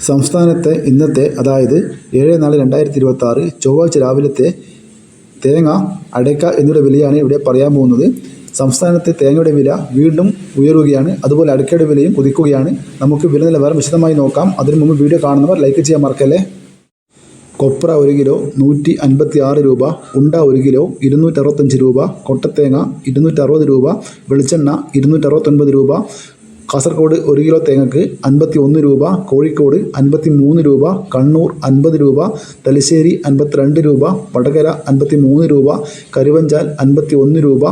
സംസ്ഥാനത്തെ ഇന്നത്തെ അതായത് 7/4/2026 ചൊവ്വാഴ്ച രാവിലത്തെ തേങ്ങ, അടയ്ക്ക എന്നിവയുടെ വിലയാണ് ഇവിടെ പറയാൻ പോകുന്നത്. സംസ്ഥാനത്തെ തേങ്ങയുടെ വില വീണ്ടും ഉയരുകയാണ്. അതുപോലെ അടയ്ക്കയുടെ വിലയും കുതിക്കുകയാണ്. നമുക്ക് വില നിലവാരം വിശദമായി നോക്കാം. അതിനു മുമ്പ് വീഡിയോ കാണുന്നവർ ലൈക്ക് ചെയ്യാൻ മറക്കല്ലേ. കൊപ്ര 1 കിലോ 156 രൂപ, ഉണ്ട 1 കിലോ 265 രൂപ, കൊട്ടത്തേങ്ങ 260 രൂപ, വെളിച്ചെണ്ണ 269 രൂപ, കാസർഗോഡ് 1 കിലോ തേങ്ങക്ക് 51 രൂപ, കോഴിക്കോട് 53 രൂപ, കണ്ണൂർ 50 രൂപ, തലശ്ശേരി 52 രൂപ, വടകര 53 രൂപ, കരുവഞ്ചാൽ 51 രൂപ,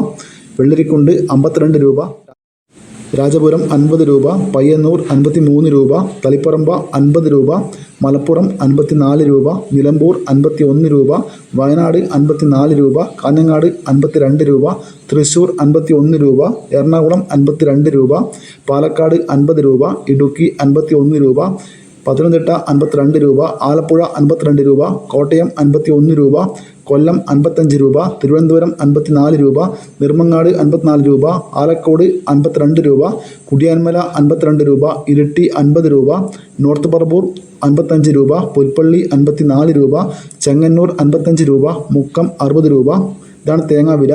വെള്ളരിക്കുണ്ട് 52 രൂപ, രാജപുരം 50 രൂപ, പയ്യന്നൂർ 53 രൂപ, തളിപ്പറമ്പ 50 രൂപ, മലപ്പുറം 54 രൂപ, നിലമ്പൂർ 51 രൂപ, വയനാട് 54 രൂപ, കാഞ്ഞങ്ങാട് 52 രൂപ, തൃശ്ശൂർ 51 രൂപ, എറണാകുളം 52 രൂപ, പാലക്കാട് 50 രൂപ, ഇടുക്കി 51 രൂപ, പത്തനംതിട്ട 52 രൂപ, ആലപ്പുഴ 52 രൂപ, കോട്ടയം 51 രൂപ, കൊല്ലം 55 രൂപ, തിരുവനന്തപുരം 54 രൂപ, നെടുമങ്ങാട് 54 രൂപ, ആലക്കോട് 52 രൂപ, കുടിയാൻമല 52 രൂപ, ഇരിട്ടി 50 രൂപ, നോർത്ത് പറവൂർ 55 രൂപ, പുൽപ്പള്ളി 54 രൂപ, ചെങ്ങന്നൂർ 55 രൂപ, മുക്കം 60 രൂപ. ഇതാണ് തേങ്ങാ വില.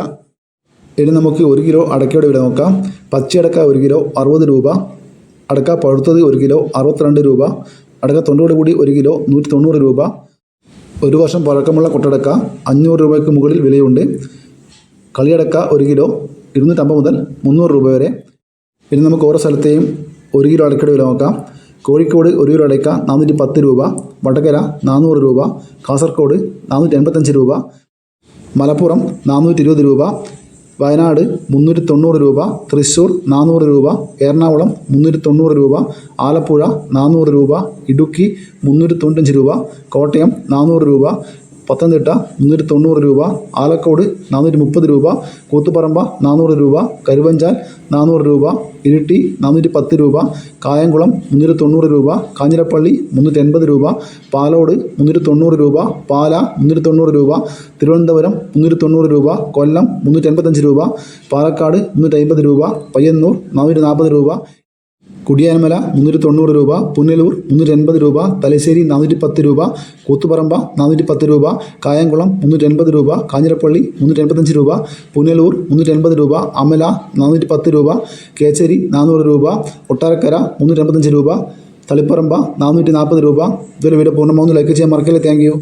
ഇനി നമുക്ക് 1 കിലോ അടയ്ക്കയുടെ വില നോക്കാം. പച്ചയടക്ക 1 കിലോ 60 രൂപ, അടക്ക പഴുത്തത് 1 കിലോ 62 രൂപ, അടക്ക തൊണ്ടോട് കൂടി 1 കിലോ 190 രൂപ. 1 വർഷം പഴക്കമുള്ള കൊട്ടടക്ക 500 രൂപയ്ക്ക് മുകളിൽ വിലയുണ്ട്. കളിയടക്ക 1 കിലോ 250 മുതൽ 300 രൂപ വരെ. ഇനി നമുക്ക് ഓരോ സ്ഥലത്തെയും 1 കിലോ അടയ്ക്കയുടെ വില നോക്കാം. കോഴിക്കോട് 1 കിലോ അടയ്ക്ക 410 രൂപ, വടകര 400 രൂപ, കാസർഗോഡ് 485 രൂപ, മലപ്പുറം 420 രൂപ, വയനാട് 390 രൂപ, തൃശ്ശൂർ 400 രൂപ, എറണാകുളം 390 രൂപ, ആലപ്പുഴ 400 രൂപ, ഇടുക്കി 395 രൂപ, കോട്ടയം 400 രൂപ, പത്തനംതിട്ട 390 രൂപ, ആലക്കോട് 430 രൂപ, കൂത്തുപറമ്പ 400 രൂപ, കരുവഞ്ചാൽ 400 രൂപ, ഇരിട്ടി 410 രൂപ, കായംകുളം 390 രൂപ, കാഞ്ഞിരപ്പള്ളി 380 രൂപ, പാലോട് 390 രൂപ, പാല 390 രൂപ, തിരുവനന്തപുരം 390 രൂപ, കൊല്ലം 385 രൂപ, പാലക്കാട് 350 രൂപ, പയ്യന്നൂർ 440 രൂപ, കുടിയാൻമല 390 രൂപ, പുനലൂർ 380 രൂപ, തലശ്ശേരി 410 രൂപ, കൂത്തുപറമ്പ 410 രൂപ, കായംകുളം 380 രൂപ, കാഞ്ഞിരപ്പള്ളി 385 രൂപ, പുനലൂർ 380 രൂപ, അമല 410 രൂപ, കേച്ചേരി 400 രൂപ, കൊട്ടാരക്കര 385 രൂപ, തളിപ്പറമ്പ 440 രൂപ. ഇതൊരു വീഡിയോ പൂർണ്ണമാവുന്നു. ലൈക്ക് ചെയ്യാൻ മറക്കല്ലേ. Thank you.